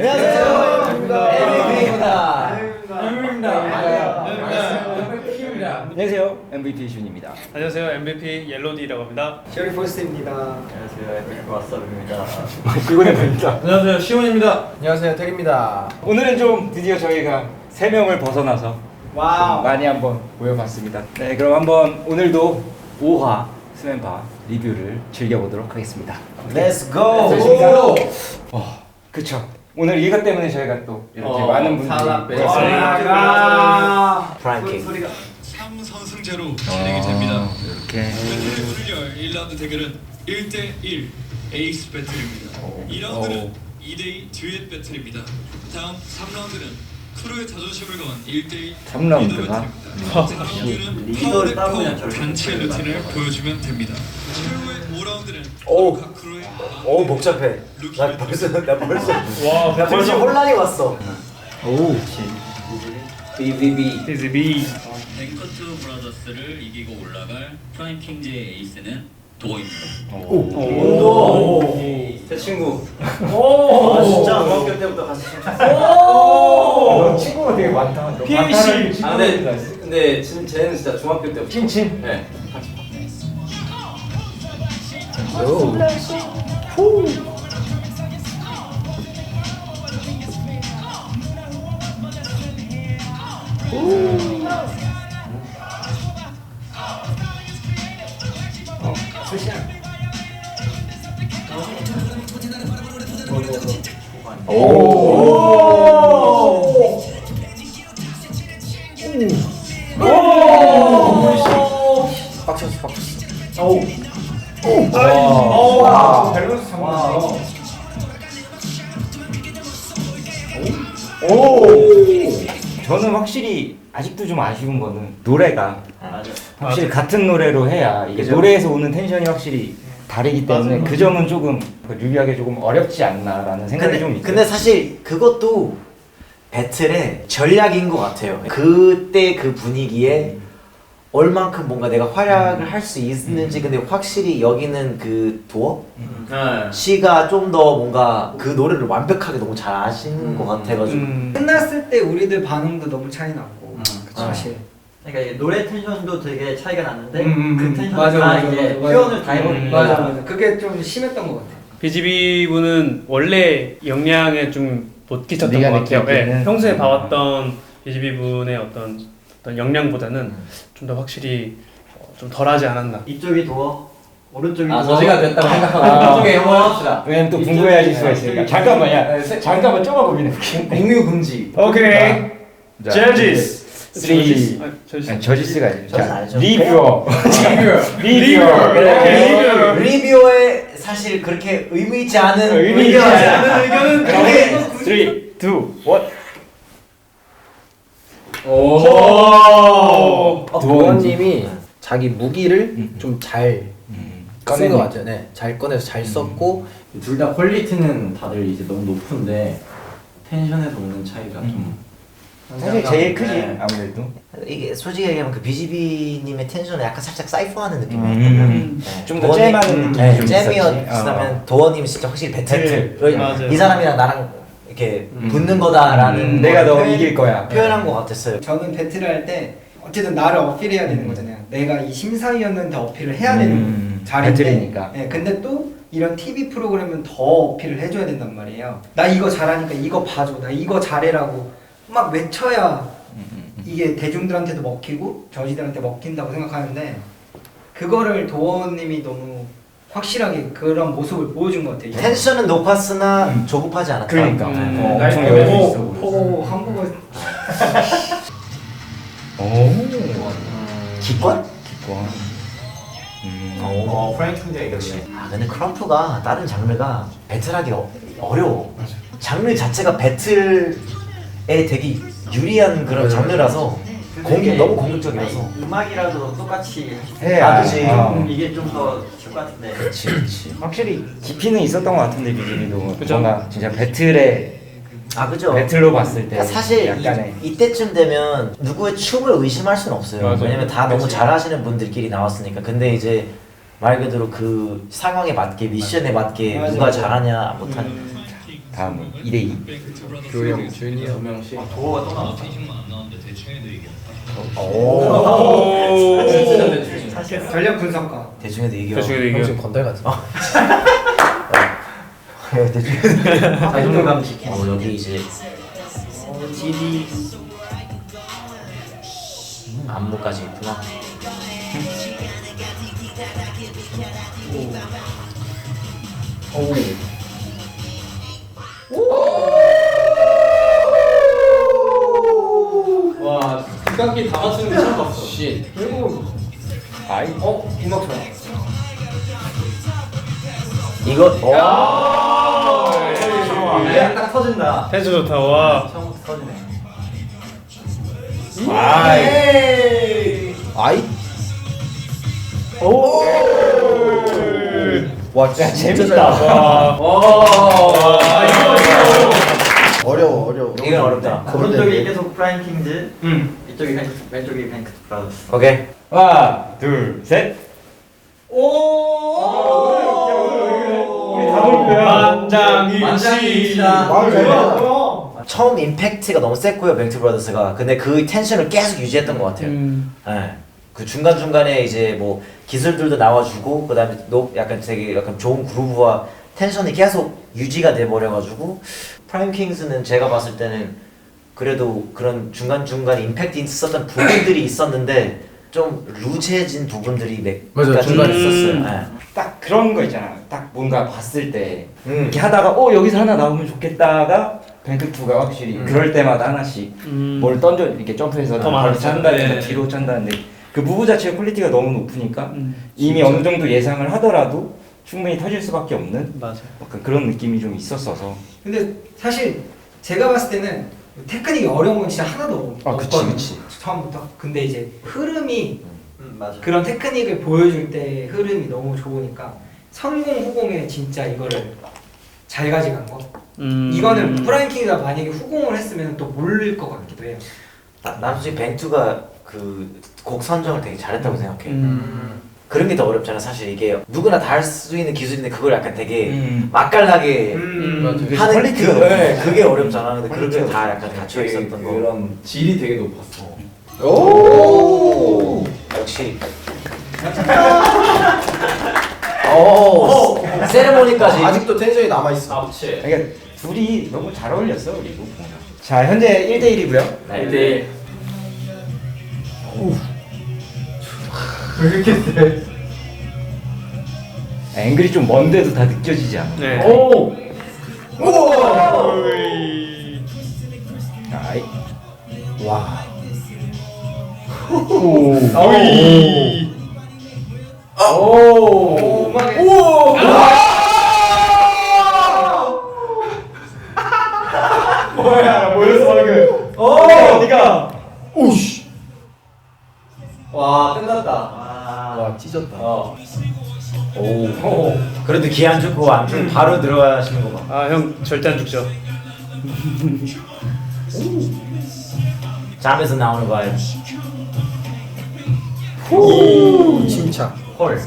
안녕하세요. MVP입니다. 안녕하세요. MVP 준입니다. 안녕하세요. MVP 옐로디라고 합니다. 셔리 포스트입니다. 안녕하세요. MVP 왓썹입니다. 이번에 뵙니다. 안녕하세요. 시온입니다. 안녕하세요, 테리입니다. 오늘은 좀 드디어 저희가 3명을 벗어나서 와우. 많이 한번 모여봤습니다. 네, 그럼 한번 오늘도 5화 스맨파 리뷰를 즐겨보도록 하겠습니다. Let's go. 그쵸. 오늘 이것 때문에 저희가 또 이렇게 많은 분들이 프랭킹. 참선승제로 진행이 됩니다. 이렇게 오늘 1라운드 대결은 1대1 에이스 배틀입니다. 2라운드는 2대2 듀엣 배틀입니다. 다음 3라운드는 크루의 자존심을 건 1대1 삼 라운드가? 리더를 따르면 단체 루틴을 보여주면 됩니다. 최후의 5라운드는 각 크루의 오 복잡해. 나 벌써 혼란이 왔어. 오 BBB. BZB. 뱅커트 브라더스를 이기고 올라갈 프라임킹즈의 에이스는 도어입니다. 제 친구. 진짜 중학교 때부터 같이 친구가 되게 많다. PAC. 근데 쟤는 진짜 중학교 때부터. 친친. 네. 밸런스 장난. 저는 확실히 아직도 좀 아쉬운 거는 노래가 확실히 같은 노래로 해야 이게 노래에서 오는 텐션이 확실히 다르기 때문에 그 점은 조금 뮤비하기 조금 어렵지 않나라는 생각이 좀 있어요. 근데 사실 그것도 배틀의 전략인 것 같아요. 그때 그 분위기에 얼만큼 뭔가 내가 활약을 할 수 있는지. 근데 확실히 여기는 그 도어 씨가 좀 더 뭔가 그 노래를 완벽하게 너무 잘 아시는 것 같아가지고. 끝났을 때 우리들 반응도 너무 차이 났고. 사실. 그러니까 이게 노래 텐션도 되게 차이가 났는데 음, 그 텐션을 맞아, 다 맞아, 이제 맞아, 표현을 다 해버린 거야. 맞아. 그게 좀 심했던 것 같아. BZB 분은 원래 영향에 좀 못 끼쳤던 네가 것 같아요. 느끼기에는? 네, 평소에 봐왔던 BZB 분의 어떤 영향보다는 좀 더 확실히 좀 덜하지 않았나. 이쪽이 도어, 오른쪽이 도어. 저지가 됐다고 생각하고 이쪽에 영원합시다. 왜냐면 또 궁금해하실 수가 있으니까. 잠깐만요. 잠깐만 쪼가 고민해볼게. 공유 금지. 오케이. Judges. 쓰리. 저지. 저지스가 아니죠. 저지 자, 알죠. 리뷰어. 리뷰어. 리뷰어. 리뷰어에 사실 그렇게 의미 있지 않은 의미 있지 않은 의견은 그게 3, 2, 1. 도원님이 자기 무기를 좀 잘 쓴 꺼내네. 것 같아요. 네, 잘 꺼내서 잘 썼고 둘 다 퀄리티는 다들 이제 너무 높은데 텐션에서 오는 차이가 좀 사실 제일 크지 네. 아무래도. 이게 솔직히 얘기하면 그 BGB님의 텐션은 약간 살짝 사이퍼하는 느낌이에요. 좀 더 잼하는 느낌이 좀 잼이었다면 도어님은 진짜 확실히 배틀. 맞아요. 이 사람이랑 나랑 이렇게 붙는 거다라는 내가 걸 너 이길 거야. 표현한 것 같았어요. 저는 배틀을 할 때 어쨌든 나를 어필해야 되는 거잖아요. 내가 이 심사위원한테 어필을 해야 되는 자리인데. 배틀이니까. 네, 근데 또 이런 TV 프로그램은 더 어필을 해줘야 된단 말이에요. 나 이거 잘하니까 이거 봐줘. 나 이거 잘해라고 막 외쳐야 이게 대중들한테도 먹히고 저지들한테 먹힌다고 생각하는데 그거를 도원님이 너무 확실하게 그런 모습을 보여준 것 같아요. 텐션은 높았으나 조급하지 않았다. 그러니까. 날 엄청 여유 있어 보고 보였어. 한국어 기권? 기권. 프랭킹제 역시. 근데 크럼프가 다른 장르가 배틀하기 어려워. 장르 자체가 배틀에 되게 유리한 그런 장르라서 너무 공격적이라서. 음악이라도 똑같이 해야. 그치. 이게 좀 더 쉬울 것 같은데. 그렇지. 확실히 깊이는 있었던 것 같은데 비즈니도 그죠? 뭔가 진짜 배틀에 그죠. 배틀로 봤을 때 사실 약간의 이때쯤 되면 누구의 춤을 의심할 수는 없어요. 맞아요. 왜냐면 다 너무 그치. 잘하시는 분들끼리 나왔으니까. 근데 이제 말 그대로 그 상황에 맞게 미션에 맞게 맞아, 누가 맞아. 잘하냐 못하냐. 다음은 2대2. 조용 준이요. 두 명씩. 도어가 또 나왔다. 전략 분석가. 대충 해도 이겨. 대충 형 얘기해. 지금 건달 같아. 자존감 지키는. 여기 이제 GD. 안무까지 있구나. 와, 뒷감기 다 맞추는 거 처음 봤어. 씨. 아이. 음악 좋아. 이거 그냥 딱 터진다. 텐션 좋다. 와. 처음부터 터지네. 아이. 와 진짜 재밌다. 어려워. 이건 어렵다. 오른쪽이 계속 프라임 킹즈. 이쪽이 왼쪽이 뱅크 브라더스. 오케이. 하나, 둘, 셋. 처음 임팩트가 너무 셌고요, 뱅트 브라더스가. 근데 그 텐션을 계속 유지했던 것 같아요. 예. 그 중간 중간에 이제 뭐 기술들도 나와주고 그다음에 약간 되게 약간 좋은 그루브와 텐션이 계속 유지가 돼 버려가지고 프라임 킹스는 제가 봤을 때는 그래도 그런 중간 중간 임팩트 있었던 부분들이 있었는데 좀 루즈해진 부분들이 몇 맞아요, 가지 중간에 있었어요. 예. 딱 그런 거 있잖아. 딱 뭔가 봤을 때 음. 이렇게 하다가 여기서 하나 나오면 좋겠다가 뱅크2가 확실히 그럴 때마다 하나씩 뭘 던져 이렇게 점프해서 더 바로 많았죠. 찬다든가 네. 뒤로 찬다는데 그 무브 자체의 퀄리티가 너무 높으니까 이미 어느 정도 예상을 하더라도 충분히 터질 수밖에 없는 맞아. 약간 그런 느낌이 좀 있었어서. 근데 사실 제가 봤을 때는 테크닉이 어려운 건 진짜 하나도 아, 그치, 없거든요. 그치. 처음부터. 근데 이제 흐름이 맞아. 그런 테크닉을 보여줄 때 흐름이 너무 좋으니까 성공 후공에 진짜 이거를 잘 가져간 거. 이거는 프라이킹이가 만약에 후공을 했으면 또 몰릴 것 같기도 해요. 난 솔직히 뱅투가 그 곡 선정을 되게 잘했다고 생각해. 그런 게 더 어렵잖아. 사실 이게 누구나 다 할 수 있는 기술인데 그걸 약간 되게 맛깔나게 되게 하는 퀄리티가 그게 어렵잖아. 근데 그런 게 다 약간 갇혀 있었던 거. 그런 질이 되게 높았어. 오 역시. 오 세레모니까지. 아직도 텐션이 남아 있어. 그렇지. 그러니까 둘이 너무 잘 어울렸어 그리고. 자 현재 1대1이고요. 네. 왜 이렇게 세? 앵글이 좀 먼데도 다 느껴지지 않아. 네. 오. 아이. 와. 뭐야 뭐였어 방금. 어디가? 오씨. 와 끝났다. 와 찢었다. 오. 그래도 기회 안 주고 안 주고 바로 들어가시는 거 봐. 아, 형 절대 안 죽죠. 잠에서 나오는 거 알지? 오 침착. 헐.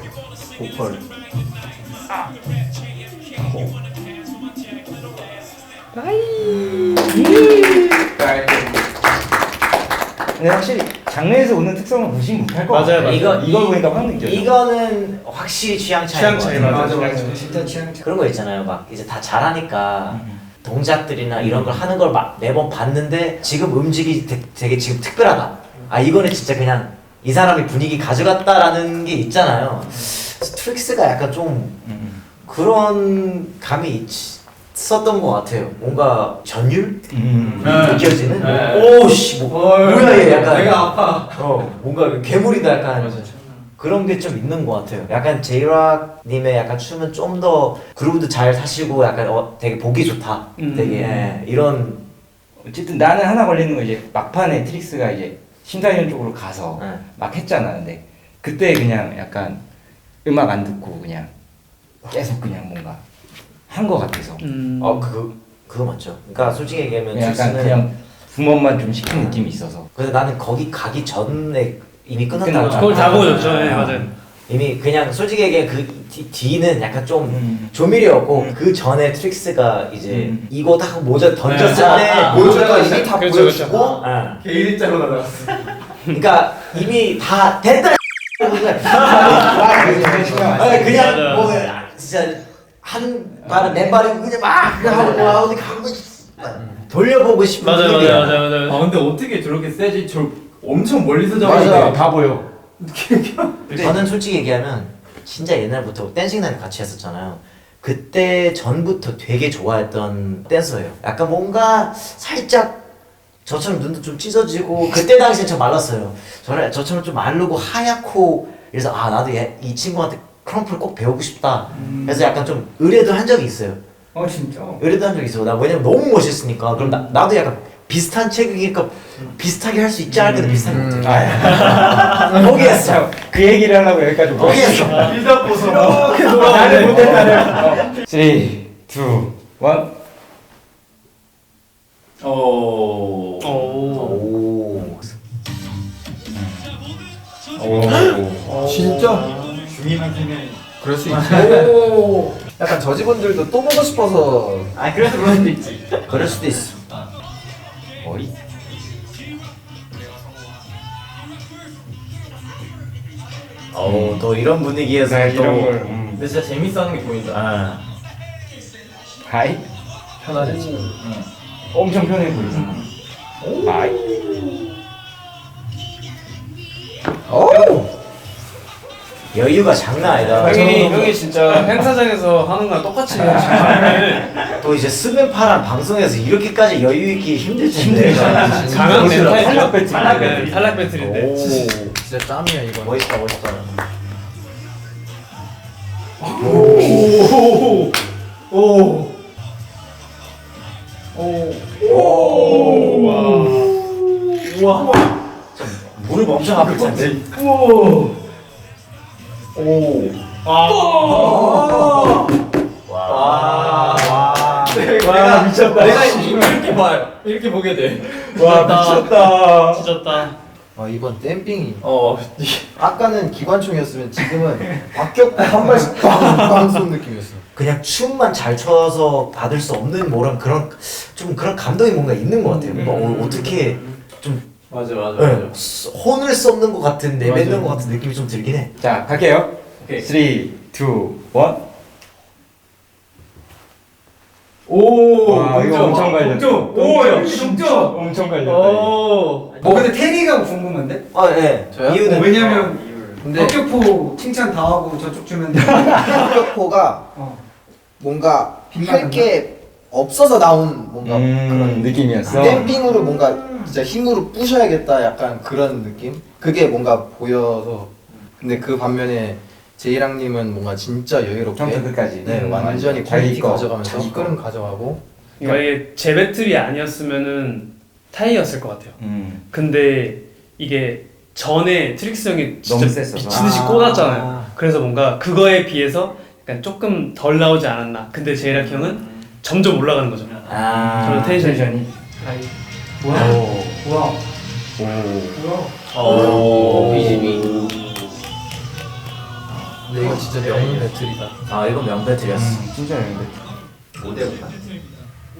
고펄. 근데 확실히 장르에서 오는 특성을 무시 못할 것 맞아요, 같아. 맞아요. 이걸 보니까 확 느껴져. 이거는 확실히 취향 차이. 취향 차이, 맞아. 진짜 취향 차. 그런 거 있잖아요. 막 이제 다 잘하니까 동작들이나 이런 걸 하는 걸 막 매번 봤는데 지금 음식이 되게 지금 특별하다. 아 이거는 진짜 그냥 이 사람이 분위기 가져갔다라는 게 있잖아요. 트릭스가 약간 좀 그런 감이 있었던 것 같아요. 뭔가 전율 느껴지는. 오씨 뭐야 얘 약간. 내가 아파. 뭔가 괴물이다 약간. 그런 게 좀 있는 것 같아요. 약간 제이락님의 약간 춤은 좀 더 그루브도 잘 타시고 약간 되게 보기 좋다. 되게 이런. 어쨌든 나는 하나 걸리는 거 이제 막판에 트릭스가 이제 심사위원 쪽으로 가서 네. 막 했잖아. 근데 그때 그냥 약간 음악 안 듣고 그냥 계속 그냥 뭔가 한 거 같아서 그거 맞죠. 그러니까 솔직히 얘기하면 약간 트릭스는 그냥 붐업만 좀 시킨 느낌이 있어서. 그래서 나는 거기 가기 전에 이미 끝났다고. 그걸 다 보여줬죠. 네, 맞아요. 이미 그냥 솔직히 얘기해 그 D는 약간 좀 조미료였고 그 전에 트릭스가 이제 이거 딱 모자 던졌을 때 모자가 이미 다 그렇죠, 보여주고 아, 개일자로 날아갔어. 그러니까 이미 다 됐다. 그냥 맞아요. 뭐 진짜 한 발은 맨발이고 그냥 막 하고 어디 가고 돌려보고 싶은 맞아요, 분위기야. 맞아요. 아 근데 어떻게 저렇게 세지? 저 엄청 멀리서 맞아, 잡았는데 다 보여. 저는 솔직히 얘기하면 진짜 옛날부터 댄싱나이트 같이 했었잖아요. 그때 전부터 되게 좋아했던 댄서예요. 약간 뭔가 살짝 저처럼 눈도 좀 찢어지고 그때 당시엔 저 말랐어요. 저처럼 좀 마르고 하얗고 그래서 아 나도 이 친구한테 크럼프를 꼭 배우고 싶다. 그래서 약간 좀 의뢰도 한 적이 있어요. 진짜? 의뢰도 한 적이 있어. 나 왜냐면 너무 멋있으니까. 그럼 나도 약간 비슷한 체격이니까 비슷하게 할 수 있지 않을까 비슷하게 못해. 포기했어. 그 얘기를 하려고 여기까지 온 거야. 포기했어. 빌드업 보소. 나는 못했다는. 3, 2, 1. 오. 오. 진짜? 중이하기는 그럴 수 있지. 약간 저직원들도 또 보고 싶어서 아 그래서 그럴 수도 있지. 그럴 수도 있어. 어이? 또 이런 분위기에서 네, 또 이런 걸. 근데 진짜 재밌어하는 게 보인다. 아. 하이? 편하네 지금. 엄청 편해 보이지. 하이? 여유가 장난 아니다. 형이 진짜 행사장에서 하는 거랑 똑같이 해. 또 이제 스맨파란 방송에서 이렇게까지 여유 있기 힘들 텐데. 강한 멘탈 탈락 배틀. 탈락 배틀인데. 오. 진짜 짬이야 이거. 멋있다 멋있다. 무릎 엄청 아플 텐데. 와, 미쳤다. 내가 이렇게 봐요. 이렇게 보게 돼. 와, 미쳤다. 찢었다. 이번 댐핑이. 어. 아까는 기관총이었으면 지금은 박격포 한 발씩 빵빵 쏜 느낌이었어. 그냥 춤만 잘 춰서 받을 수 없는 뭐란 그런 좀 그런 감동이 뭔가 있는 것 같아요. 뭔가 어떻게 좀 맞아. 혼을 쏟는 것 같은 내뱉는 맞아요. 것 같은 느낌이 좀 들긴 해. 자, 갈게요. 오케이. 3, 2, 1. 오. 와, 이거 엄청 갈렸다. 오, 역시 동점. 엄청 갈렸다. 오. 근데 테리가 궁금한데? 아 예. 저요? 이유는 왜냐면 근데 박격포 칭찬 다 하고 저쪽 주면 박격포가 뭔가 할 게 없어서 나온 뭔가 그런 느낌이었어. 댐핑으로 뭔가 진짜 힘으로 부셔야겠다 약간 그런 느낌? 그게 뭔가 보여서 근데 그 반면에 제이랑님은 뭔가 진짜 여유롭게 처음부터 끝까지. 네, 완전히 자기 퀄리티 거, 가져가면서 자기 거. 끌음 가져가고 만약에 제 배틀이 아니었으면은 타이였을 것 같아요. 근데 이게 전에 트릭스 형이 진짜 너무 셌어서. 미친 듯이 꽂았잖아요. 그래서 뭔가 그거에 비해서 약간 조금 덜 나오지 않았나. 근데 제이랑 형은 점점 올라가는 거죠. 저는 텐션이. 뭐야? 뭐야? 오. BGB. 근데 이거 진짜 명문 배틀이다. 아 이건 명배틀이었어. 진짜 좋은데. 5대5다.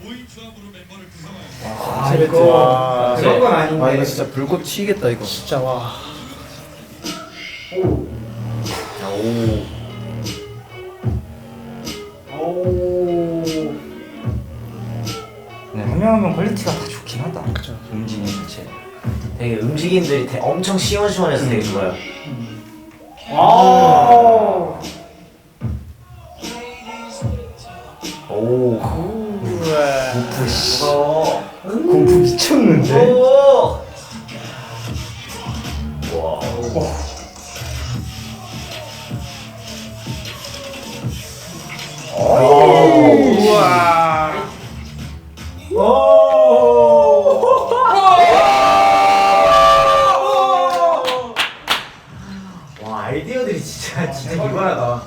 5인 조합으로 멤버를 구성하여 이거 그런 건 아닌데. 아 이거 진짜 불꽃 튀겠다 이거. 진짜 와. 네, 한 명 한 명 퀄리티가 다 좋긴 하다. 그쵸. 움직임 자체. 되게 움직임들이 엄청 시원시원해서 되게 좋아요. 오. 고프 씨. 고프 미쳤는데. 와 아이디어들이 진짜 이만하다.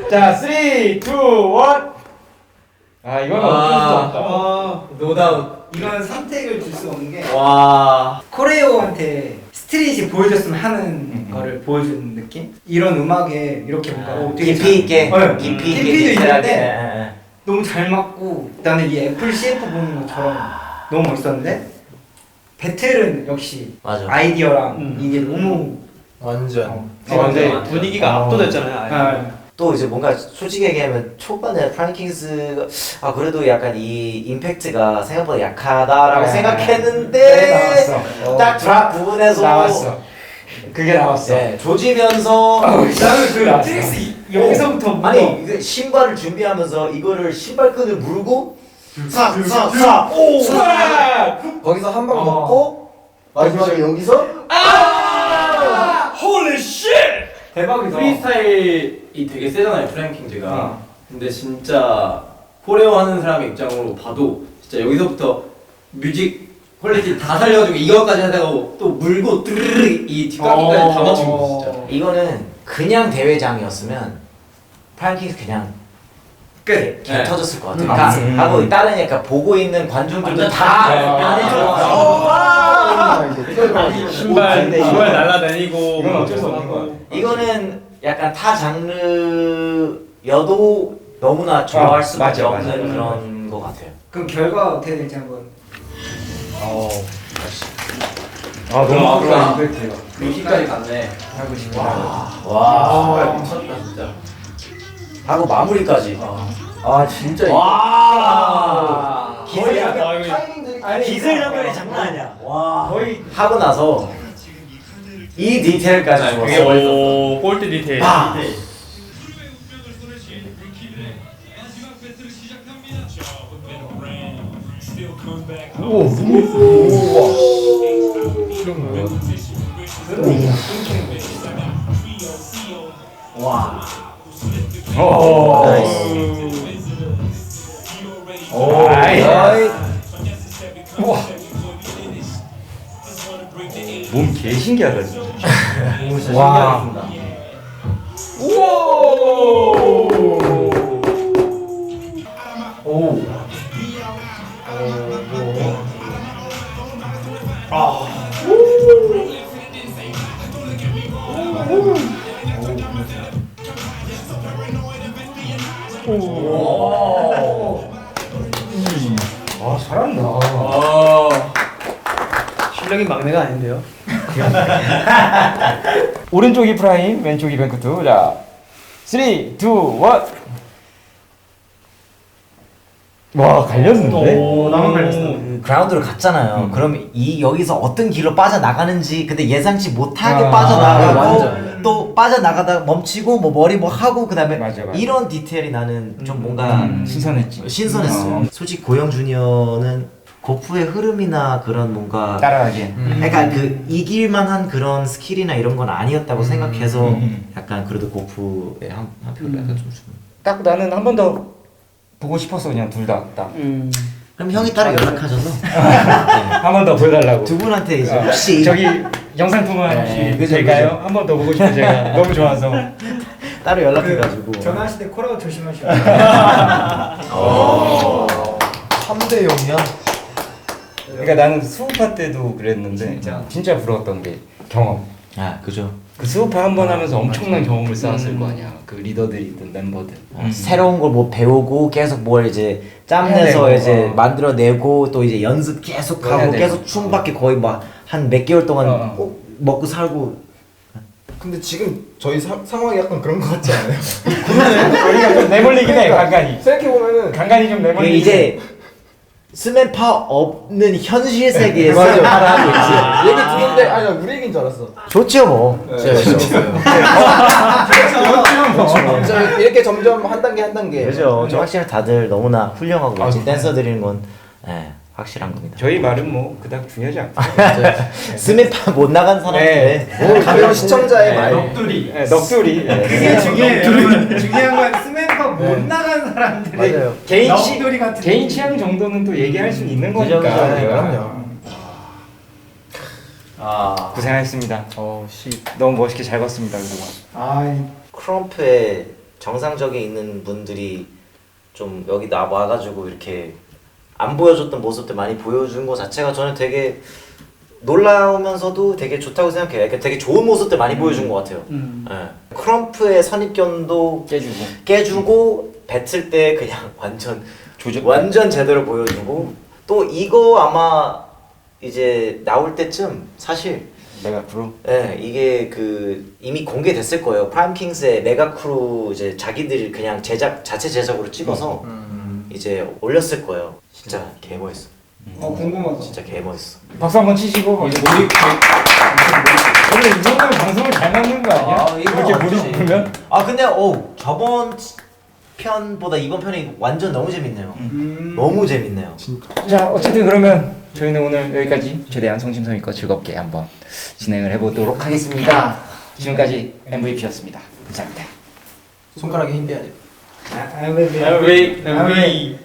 자, 자, 3, 2, 1. 아, 이거는 어쩔 수 없다. 노다운. 이건 선택을 줄 수 없는 게 와. 코레오한테 스트릿이 보여줬으면 하는 거를 보여주는 느낌? 이런 음악에 이렇게 뭔가 되게 깊이 있게, 잘- 깊이 깊이도 있게 있는데 디테일하게. 너무 잘 맞고 나는 이 애플 CF 보는 것처럼 너무 멋있었는데 배틀은 역시 맞아. 아이디어랑 이게 너무 완전. 근데 맞아요. 분위기가 압도됐잖아요. 아예. 아, 또 이제 뭔가 솔직히 얘기하면 초반에 프랭킹스가 그래도 약간 이 임팩트가 생각보다 약하다라고 네. 생각했는데 나왔어. 딱 드랍 부분에서 나왔어. 그게 나왔어. 네, 조지면서 나는 그 나왔어. 트릭스 여기서부터 뭔가 아니 이게 신발을 준비하면서 이거를 신발끈을 물고 싹싹싹 오 거기서 한 방 어. 먹고 마지막에 여기서 홀리 쉣! 대박이다. 프리스타일이 되게 세잖아요, 프랭킹즈가. 근데 진짜 코레오 하는 사람의 입장으로 봐도 진짜 여기서부터 뮤직 퀄리티 다 살려가지고 이거까지 하다가 또 물고 드르르 이 뒷깎이까지 다 맞춘 거 진짜. 이거는 그냥 대회장이었으면 프랭킹스 그냥 끝. 개 네. 터졌을 것 같아요. 맞지. 그러니까 하고 다른 약간 보고 있는 관중들도 완전 다 네. 안에 신발 날라다니고 이건 어쩔 수 없는 거야. 이거는 약간 타 장르여도 너무나 좋아할 수밖에 맞아, 없는 맞아. 그런 것 같아요. 그럼 결과 어떻게 될지 한번. 너무 아까 임팩트가. 여기까지 갔네. 하고 싶다. 와 미쳤다 진짜. 하고 마무리까지. 아 진짜 와 기술 기술 장면이 장난 아니야. 와 거의 하고 나서 이 디테일까지 네, 그게 좋았어. 멋있었어. 오, 볼트 디테일. 아. 운명을 쏟으신 루키들의 마지막 배틀을 시작합니다. Still comes back 와. 몸 개 신기하다 진짜. 와. 잘한다. 실력이 막내가 아닌데요. 오른쪽이 프라임, 왼쪽이 뱅크투. 자, 3, 2, 1. 와, 갈렸는데? 나만 걸렸어. 그라운드로 갔잖아요. 그럼 이 여기서 어떤 길로 빠져나가는지 근데 예상치 못하게 아, 빠져나가고 완전. 또 빠져나가다가 멈추고 뭐 머리 뭐 하고 그다음에 맞아. 이런 디테일이 나는 좀 뭔가 신선했지. 신선했어. 솔직히 고영 주니어는 고프의 흐름이나 그런 뭔가 따라하게. 약간 그 이길만한 그런 스킬이나 이런 건 아니었다고 생각해서 음. 약간 그래도 고프에 한 표를 약간 좀 주는. 딱 나는 한 번 더 보고 싶었어, 그냥 둘 다. 딱. 그럼 형이 따로 연락하셔서 한 번 더 보여달라고. 두 분한테 이제 혹시 저기 영상 통화 혹시 네, 될까요? 한 번 더 보고 싶어 제가 너무 좋아서. 따로 연락해가지고 전화하실 때 콜아웃 조심하시고. 3대 0이야. 그러니까 나는 수우파 때도 그랬는데 진짜 부러웠던 게 경험. 아 그죠. 그 수우파 한 번 하면서 엄청난 경험을 쌓았을 거 아니야. 그 리더들이든 멤버들. 새로운 걸 뭐 배우고 계속 뭘 이제 해야 짬내서 되고, 이제 만들어내고 또 이제 연습 계속 해야 하고 되고. 계속 춤밖에 거의 막 한 몇 개월 동안 어. 먹고 살고. 근데 지금 저희 상황이 약간 그런 거 같지 않아요? 우리가 좀 내몰리긴 해 간간히. 생각해 보면은 간간히 좀 이게 내몰리긴 이제 스맨파 없는 현실 세계에서 맞아요. 살아가고 있지. 얘기 듣는데 아니 나 우리 얘기인 줄 알았어. 좋지요 뭐. 네, 진짜 이렇게 점점 한 단계 한 단계. 그죠. 저 확실히 다들 너무나 훌륭하고 멋진 댄서들인 건 확실한 겁니다. 저희 말은 뭐 그닥 중요하지 않고. 스맨파 못 나간 사람인데 가벼운 시청자의 말. 넋두리. 네, 넋두리. 그게 중요해요. 중요한 건 스맨파 못 나간 사람들이 맞아요. 넋두리 같은 개인 취향 정도는 또 얘기할 수 있는 그죠, 거니까. 그죠. 그럼요. 고생하셨습니다. 너무 멋있게 잘 봤습니다 그동안. 아, 크럼프의 정상적에 있는 분들이 좀 여기 와가지고 이렇게 안 보여줬던 모습들 많이 보여준 것 자체가 저는 되게 놀라우면서도 되게 좋다고 생각해요. 그러니까 되게 좋은 모습들 많이 보여준 것 같아요. 예. 크럼프의 선입견도 깨주고 뱉을 때 그냥 완전 제대로 보여주고 또 이거 아마 이제 나올 때쯤 사실 메가크루. 예, 이게 그 이미 공개됐을 거예요. 프라임킹스의 메가크루 이제 자기들이 그냥 자체 제작으로 찍어서 이제 올렸을 거예요. 진짜 개멋있어. 궁금하다. 진짜 개멋있어. 박수 한번 치시고 이제 몰입. 원래 이 정도면 방송을 잘 만든 거 아니야? 이렇게 몰입하면? 근데 저번 편보다 이번 편이 완전 너무 재밌네요. 너무 재밌네요. 자, 어쨌든 그러면 저희는 오늘 여기까지 최대한 성심성의껏 즐겁게 한번 진행을 해보도록 하겠습니다. 지금까지 MVP였습니다. 감사합니다. 손가락에 힘 빼야 돼. MV.